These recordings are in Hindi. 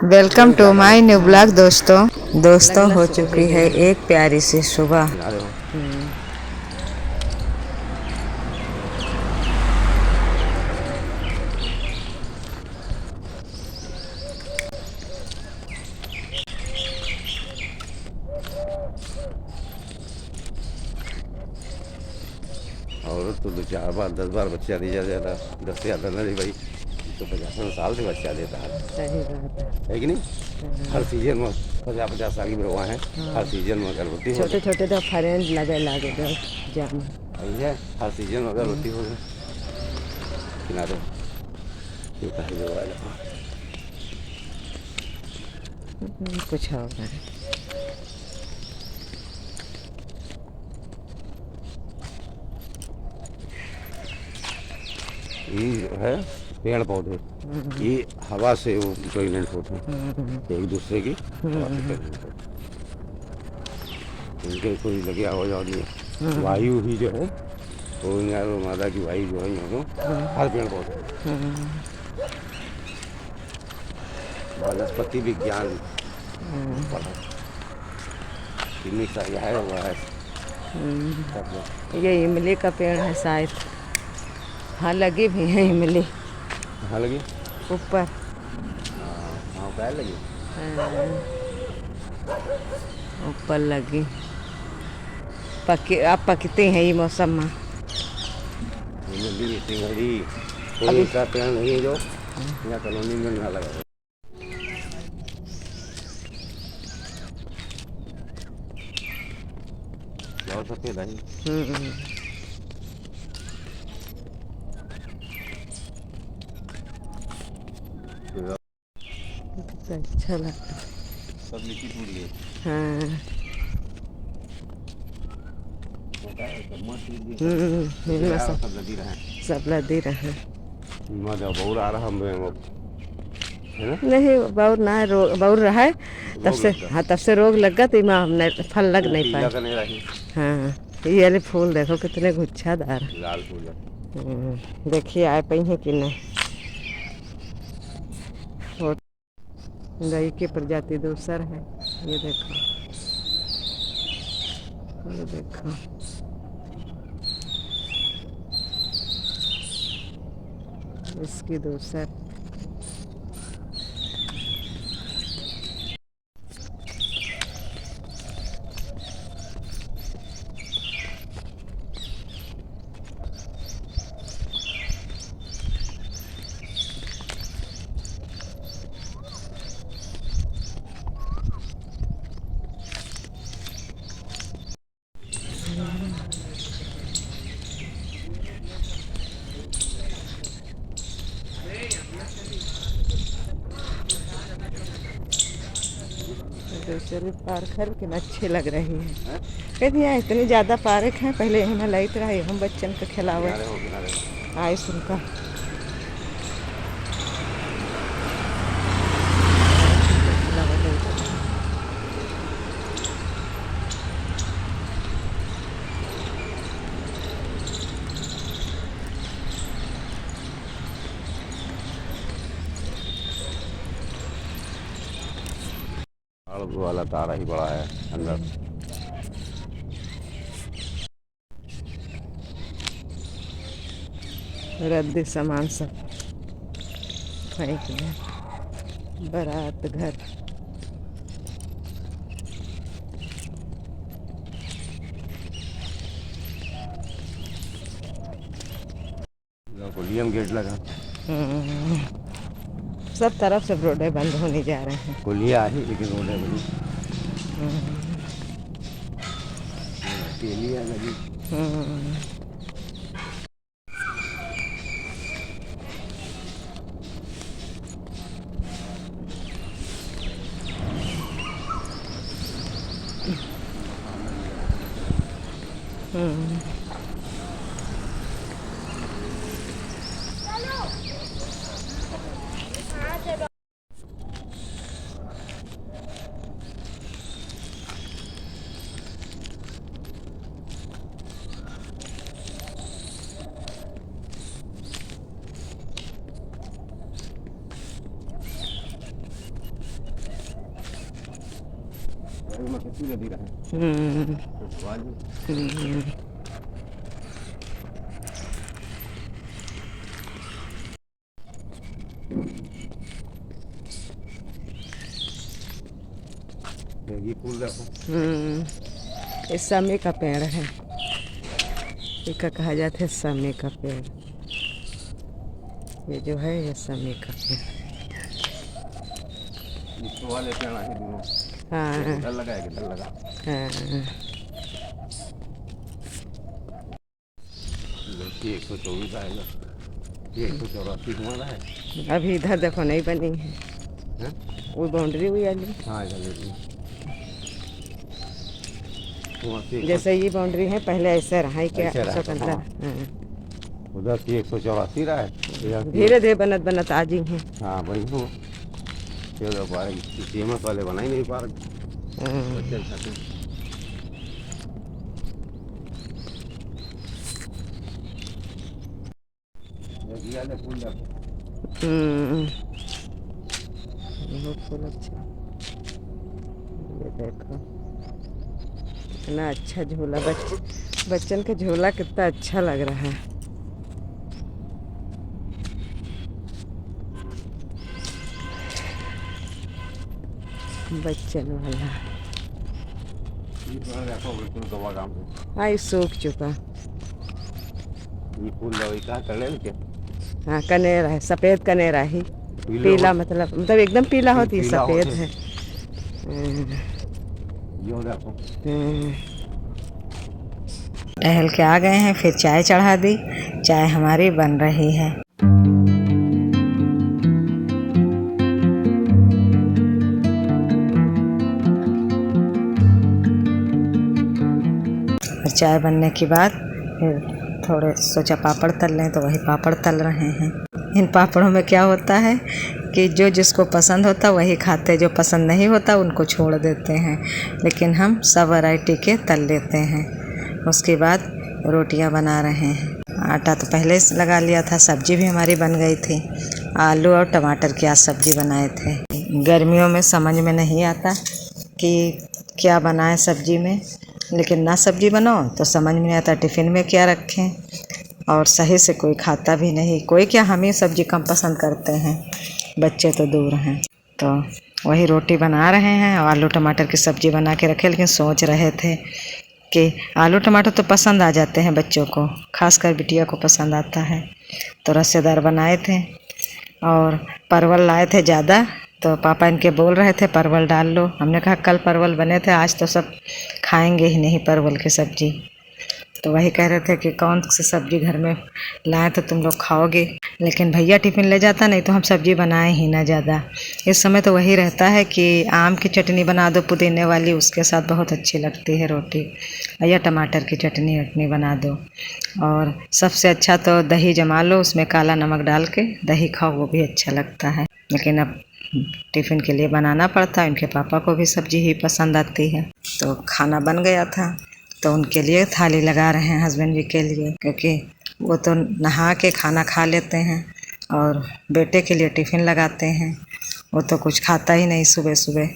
Welcome to my new blog दोस्तों। दोस्तों लगला हो सुबह चुकी है गई एक प्यारी सी सुबह। और तो दो चार बार 10 बार बच्चा दिया जाता, 10 से ज़्यादा नहीं भाई। तो 50 साल से बच्चा देता सही बात है कि नहीं। हर सीजन में 50-50 साल की बुढ़वा है। हर सीजन में गर्भवती हो छोटे छोटे तो फ्रेंड लगे लागे दो जाम गई है। हर सीजन में गर्भवती हो गई किनारे जो है। कुछ होगा। ये जो है पेड़ पौधे, ये हवा से वो प्रेग्नेंट होते हैं, एक दूसरे की हवा से प्रेग्नेंट होते हैं। इनके कोई लगे आवाज नहीं है। वायु ही जो है वो यारो माता की वायु जो है यहाँ तो हर पेड़ पौधे वनस्पति विज्ञान पढ़ा, कितनी सारी है हुआ है सब लोग। ये इमली का पेड़ है शायद। हाँ लगी भी है इमली कहाँ लगी? ऊपर। हाँ क्या लगी? ऊपर लगी पकी अब पकते हैं ये मौसम में। इमली सिंघड़ी कोई अभी ऐसा पेड़ नहीं है जो यहाँ कॉलोनी में ना लगा हो। बहुत सफेद है। अच्छा लगता है। सब लिखी टूट गई। हाँ सब लगी रहे। सब लदी रहे। मजा बहुत आ रहा है ना। नहीं बहुत ना बहुत रहा है तब रोग से। लग गया। हाँ तब से रोग लग गया तो इमा हमने फल लग नहीं पीला पाए। का नहीं रही। हाँ ये वाले फूल देखो कितने गुच्छादार। लाल फूल देखिए आए पई है कि नहीं। और गई की प्रजाति दूसर है। ये देखो ये देखो इसकी दूसर। दूसरे पार्क है लेकिन अच्छी लग रही है। कहती यहाँ इतनी ज़्यादा पार्क हैं। पहले यहाँ लाइट रहा हम बच्चन का खिलावत किनारे हो किनारे। आइस उनका। वाला तारा ही बड़ा है अंदर। रद्दी सामान सब फेंक दिया। बारात घर कोलियम गेट लगा। सब तरफ से रोडें बंद होने जा रहे हैं। कोलिया ही लेकिन रोड है बनी। तेलिया लगी। में कितनी नदी रहे हम्म, तो आज हम्म, ये फूल देखो ये समय का पेड़ है, इसका कहा जाता है समय का पेड़। ये जो है ये समय का पेड़। इसको वाले पेड़ है दोनों हाँ डर लगा है कि डर लगा हाँ। लड़की 124 आएगा ये 184 तुम्हारा है अभी इधर देखो नहीं बनी है, हैं? वो बाउंड्री हुई वाली। हाँ इधर देखिए वहाँ से जैसे ये बाउंड्री है पहले ऐसे रहा ही क्या ऐसे रहा था, स्वतंत्र। हाँ। उधर से 184 रहा है इधर से धीरे धीरे बनत बनत आज ही है। हाँ वही हूँ ये उधर पार्क सीमस वाले बना ही नहीं पार्क बच्चे खाते ये वाले फूल देखो बहुत फूल अच्छा। ये देखो कितना अच्छा झूला, बच्चन का झूला कितना अच्छा लग रहा है। बच्चन वाला ये पेड़ देखो बिल्कुल दवा काम पे हाँ ये सूख चुका। ये फूल दवाई का कर ले क्या हाँ कनेरा है, सफ़ेद कनेरा ही। पीला मतलब एकदम पीला होती है, पीला सफ़ेद होते। है। यो देखो टहल के आ गए हैं, फिर चाय चढ़ा दी। चाय हमारी बन रही है। और चाय बनने के बाद फिर थोड़े सोचा पापड़ तल लें, तो वही पापड़ तल रहे हैं। इन पापड़ों में क्या होता है कि जो जिसको पसंद होता वही खाते, जो पसंद नहीं होता उनको छोड़ देते हैं, लेकिन हम सब वैरायटी के तल लेते हैं। उसके बाद रोटियां बना रहे हैं। आटा तो पहले से लगा लिया था। सब्जी भी हमारी बन गई थी, आलू और टमाटर की आज सब्जी बनाए थे। गर्मियों में समझ में नहीं आता कि क्या बनाएं सब्जी में, लेकिन ना सब्जी बनाओ तो समझ में नहीं आता टिफ़िन में क्या रखें, और सही से कोई खाता भी नहीं। कोई क्या, हम ही सब्जी कम पसंद करते हैं, बच्चे तो दूर हैं। तो वही रोटी बना रहे हैं और आलू टमाटर की सब्ज़ी बना के रखे, लेकिन सोच रहे थे कि आलू टमाटर तो पसंद आ जाते हैं बच्चों को, खासकर बिटिया को पसंद आता है। तो रसेदार बनाए थे और परवल लाए थे ज़्यादा, तो पापा इनके बोल रहे थे परवल डाल लो। हमने कहा कल परवल बने थे, आज तो सब खाएंगे ही नहीं परवल की सब्ज़ी। तो वही कह रहे थे कि कौन सी सब्ज़ी घर में लाएं तो तुम लोग खाओगे, लेकिन भैया टिफ़िन ले जाता, नहीं तो हम सब्ज़ी बनाए ही ना ज़्यादा। इस समय तो वही रहता है कि आम की चटनी बना दो पुदीने वाली, उसके साथ बहुत अच्छी लगती है रोटी, या टमाटर की चटनी वटनी बना दो। और सबसे अच्छा तो दही जमा लो, उसमें काला नमक डाल के दही खाओ, वो भी अच्छा लगता है। लेकिन अब टिफ़िन के लिए बनाना पड़ता है, उनके पापा को भी सब्ज़ी ही पसंद आती है। तो खाना बन गया था, तो उनके लिए थाली लगा रहे हैं, हस्बैंड जी के लिए, क्योंकि वो तो नहा के खाना खा लेते हैं और बेटे के लिए टिफ़िन लगाते हैं। वो तो कुछ खाता ही नहीं, सुबह सुबह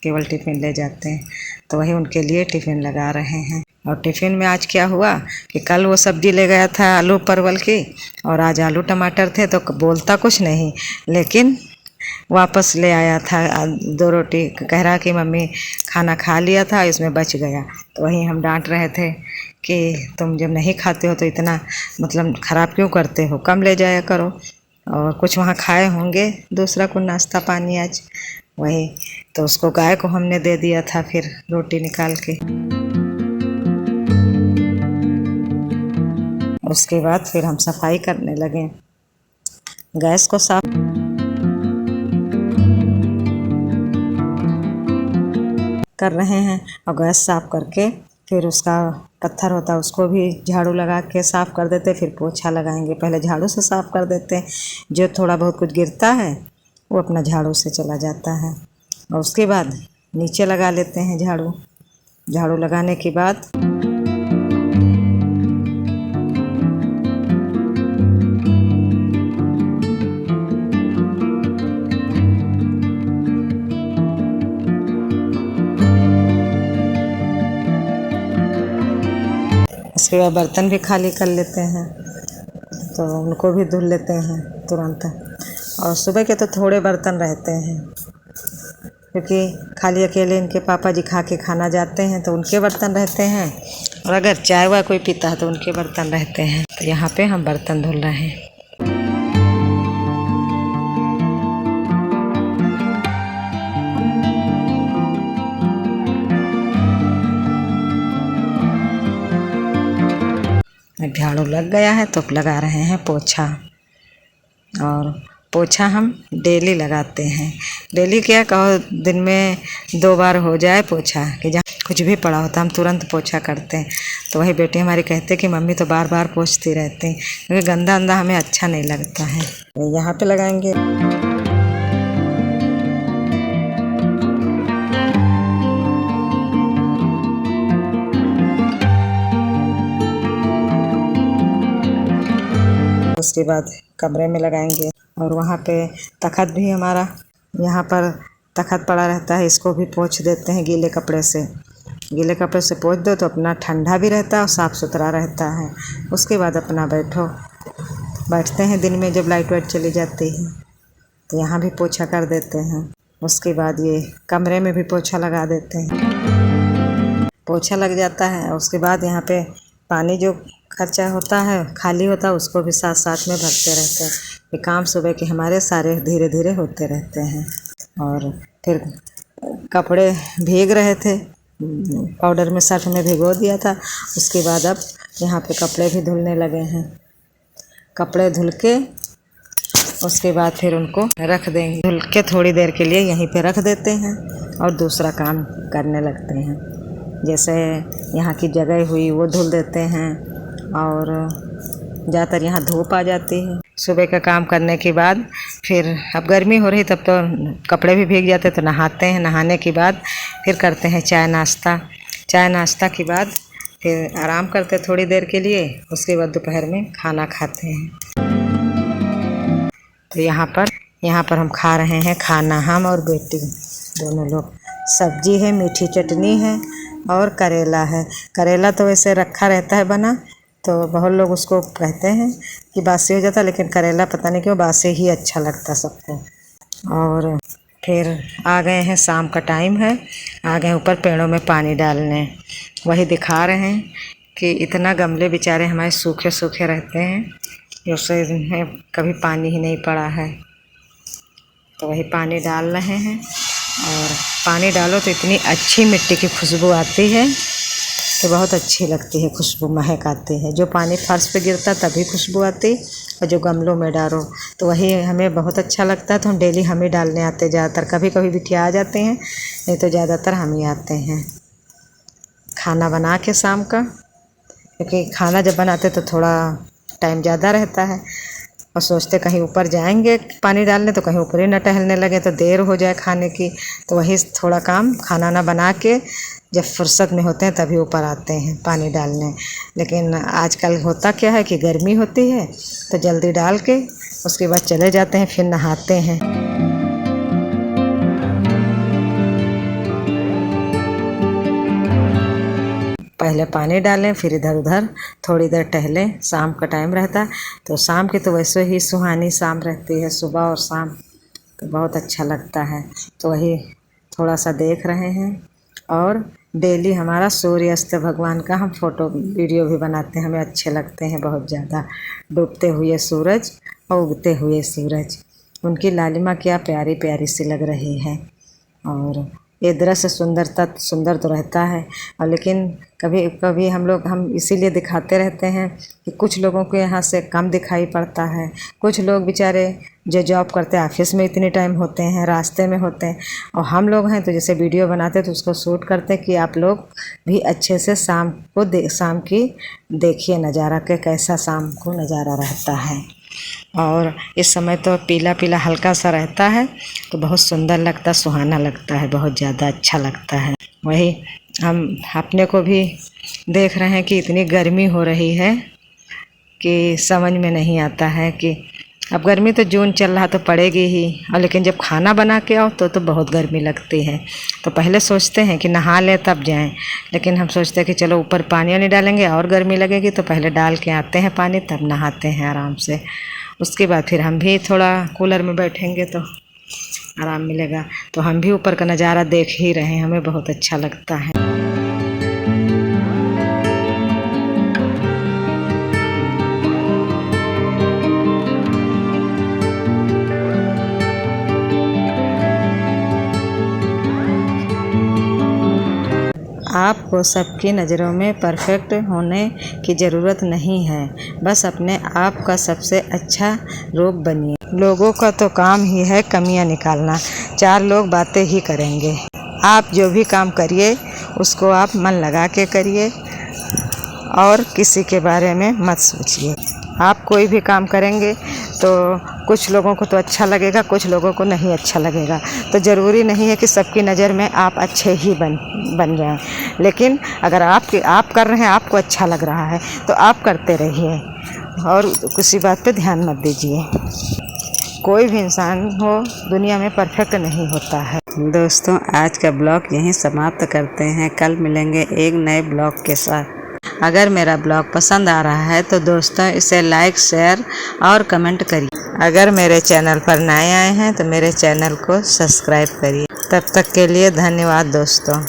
केवल टिफ़िन ले जाते हैं। तो वही उनके लिए टिफ़िन लगा रहे हैं। और टिफ़िन में आज क्या हुआ कि कल वो सब्ज़ी ले गया था आलू परवल की, और आज आलू टमाटर थे, तो बोलता कुछ नहीं, लेकिन वापस ले आया था 2 रोटी। कह रहा कि मम्मी खाना खा लिया था, इसमें बच गया। तो वहीं हम डांट रहे थे कि तुम जब नहीं खाते हो तो इतना मतलब ख़राब क्यों करते हो, कम ले जाया करो। और कुछ वहाँ खाए होंगे दूसरा को नाश्ता पानी आज, वही तो उसको गाय को हमने दे दिया था फिर रोटी निकाल के। उसके बाद फिर हम सफाई करने लगे, गैस को साफ कर रहे हैं, और गैस साफ करके फिर उसका पत्थर होता है उसको भी झाड़ू लगा के साफ़ कर देते, फिर पोछा लगाएंगे। पहले झाड़ू से साफ़ कर देते हैं, जो थोड़ा बहुत कुछ गिरता है वो अपना झाड़ू से चला जाता है, और उसके बाद नीचे लगा लेते हैं झाड़ू। झाड़ू लगाने के बाद उसके बाद बर्तन भी खाली कर लेते हैं, तो उनको भी धुल लेते हैं तुरंत। और सुबह के तो थोड़े बर्तन रहते हैं, क्योंकि खाली अकेले इनके पापा जी खा के खाना जाते हैं तो उनके बर्तन रहते हैं, और अगर चाय वाय कोई पीता है तो उनके बर्तन रहते हैं। तो यहाँ पे हम बर्तन धुल रहे हैं। झाड़ू लग गया है तो लगा रहे हैं पोछा। और पोछा हम डेली लगाते हैं। डेली क्या कहो, दिन में 2 बार हो जाए पोछा, कि जहाँ कुछ भी पड़ा होता हम तुरंत पोछा करते हैं। तो वही बेटी हमारी कहते कि मम्मी तो बार बार पोछती रहती हैं, क्योंकि गंदा अंदा हमें अच्छा नहीं लगता है। यहाँ पे लगाएंगे। उसके बाद कमरे में लगाएंगे। और वहाँ पे तख़त भी हमारा यहाँ पर तख़त पड़ा रहता है, इसको भी पोंछ देते हैं गीले कपड़े से। गीले कपड़े से पोंछ दो तो अपना ठंडा भी रहता है और साफ़ सुथरा रहता है। उसके बाद अपना बैठते हैं दिन में जब लाइट वाइट चली जाती है तो यहाँ भी पोछा कर देते हैं। उसके बाद ये कमरे में भी पोछा लगा देते हैं। पोछा लग जाता है। उसके बाद यहाँ पे पानी जो खर्चा होता है, खाली होता है, उसको भी साथ साथ में भरते रहते हैं। ये काम सुबह के हमारे सारे धीरे धीरे होते रहते हैं। और फिर कपड़े भीग रहे थे, पाउडर में सर्फ में भिगो दिया था। उसके बाद अब यहाँ पे कपड़े भी धुलने लगे हैं। कपड़े धुल के उसके बाद फिर उनको रख देंगे। धुल के थोड़ी देर के लिए यहीं पे रख देते हैं और दूसरा काम करने लगते हैं। जैसे यहाँ की जगह हुई वो धुल देते हैं, और ज़्यादातर यहाँ धूप आ जाती है। सुबह का काम करने के बाद फिर अब गर्मी हो रही तब तो कपड़े भी भीग जाते, तो नहाते हैं। नहाने के बाद फिर करते हैं चाय नाश्ता। चाय नाश्ता के बाद फिर आराम करते थोड़ी देर के लिए। उसके बाद दोपहर में खाना खाते हैं। तो यहाँ पर हम खा रहे हैं खाना, हम और बेटी दोनों लोग। सब्जी है, मीठी चटनी है और करेला है। करेला तो वैसे रखा रहता है बना, तो बहुत लोग उसको कहते हैं कि बासी हो जाता, लेकिन करेला पता नहीं क्यों बासी ही अच्छा लगता सबको। और फिर आ गए हैं, शाम का टाइम है, आ गए ऊपर पेड़ों में पानी डालने। वही दिखा रहे हैं कि इतना गमले बेचारे हमारे सूखे सूखे रहते हैं, उससे कभी पानी ही नहीं पड़ा है। तो वही पानी डाल रहे हैं। और पानी डालो तो इतनी अच्छी मिट्टी की खुशबू आती है, तो बहुत अच्छी लगती है खुशबू, महक आती है। जो पानी फर्श पे गिरता तभी खुशबू आती, और जो गमलों में डालो तो वही हमें बहुत अच्छा लगता है। तो हम डेली हम ही डालने आते ज़्यादातर। कभी कभी बिटिया आ जाते हैं, नहीं तो ज़्यादातर हम ही आते हैं खाना बना के शाम का। क्योंकि खाना जब बनाते तो थोड़ा टाइम ज़्यादा रहता है, और सोचते कहीं ऊपर जाएंगे पानी डालने तो कहीं ऊपर ही न टहलने लगे तो देर हो जाए खाने की। तो वही थोड़ा काम खाना ना बना के जब फुर्सत में होते हैं तभी ऊपर आते हैं पानी डालने। लेकिन आजकल होता क्या है कि गर्मी होती है तो जल्दी डाल के उसके बाद चले जाते हैं, फिर नहाते हैं। पहले पानी डालें, फिर इधर उधर थोड़ी देर टहलें। शाम का टाइम रहता है, तो शाम की तो वैसे ही सुहानी शाम रहती है, सुबह और शाम, तो बहुत अच्छा लगता है। तो वही थोड़ा सा देख रहे हैं। और डेली हमारा सूर्यास्त भगवान का हम फ़ोटो वीडियो भी बनाते हैं, हमें अच्छे लगते हैं बहुत ज़्यादा। डूबते हुए सूरज और उगते हुए सूरज, उनकी लालिमा क्या प्यारी प्यारी सी लग रही है। और ये दृश्य सुंदर तो रहता है, और लेकिन कभी कभी हम इसीलिए दिखाते रहते हैं कि कुछ लोगों को यहाँ से कम दिखाई पड़ता है। कुछ लोग बेचारे जो जॉब करते हैं ऑफिस में इतनी टाइम होते हैं, रास्ते में होते हैं, और हम लोग हैं तो जैसे वीडियो बनाते हैं तो उसको शूट करते हैं कि आप लोग भी अच्छे से शाम की देखिए नज़ारा के कैसा शाम को नज़ारा रहता है। और इस समय तो पीला पीला हल्का सा रहता है, तो बहुत सुंदर लगता, सुहाना लगता है, बहुत ज़्यादा अच्छा लगता है। वही हम अपने को भी देख रहे हैं कि इतनी गर्मी हो रही है कि समझ में नहीं आता है कि अब गर्मी तो जून चल रहा तो पड़ेगी ही, और लेकिन जब खाना बना के आओ तो बहुत गर्मी लगती है। तो पहले सोचते हैं कि नहा लें तब जाएं, लेकिन हम सोचते हैं कि चलो ऊपर पानी नहीं डालेंगे और गर्मी लगेगी, तो पहले डाल के आते हैं पानी, तब नहाते हैं आराम से। उसके बाद फिर हम भी थोड़ा कूलर में बैठेंगे तो आराम मिलेगा। तो हम भी ऊपर का नज़ारा देख ही रहे हैं, हमें बहुत अच्छा लगता है। आपको सबकी नज़रों में परफेक्ट होने की ज़रूरत नहीं है, बस अपने आप का सबसे अच्छा रूप बनिए। लोगों का तो काम ही है कमियां निकालना, 4 लोग बातें ही करेंगे। आप जो भी काम करिए उसको आप मन लगा के करिए और किसी के बारे में मत सोचिए। आप कोई भी काम करेंगे तो कुछ लोगों को तो अच्छा लगेगा, कुछ लोगों को नहीं अच्छा लगेगा। तो ज़रूरी नहीं है कि सबकी नज़र में आप अच्छे ही बन जाएं, लेकिन अगर आप कर रहे हैं, आपको अच्छा लग रहा है तो आप करते रहिए और किसी बात पे ध्यान मत दीजिए। कोई भी इंसान हो दुनिया में परफेक्ट नहीं होता है। दोस्तों, आज का ब्लॉग यहीं समाप्त करते हैं। कल मिलेंगे एक नए ब्लॉग के साथ। अगर मेरा ब्लॉग पसंद आ रहा है तो दोस्तों इसे लाइक, शेयर और कमेंट करिए। अगर मेरे चैनल पर नए आए हैं तो मेरे चैनल को सब्सक्राइब करिए। तब तक के लिए धन्यवाद दोस्तों।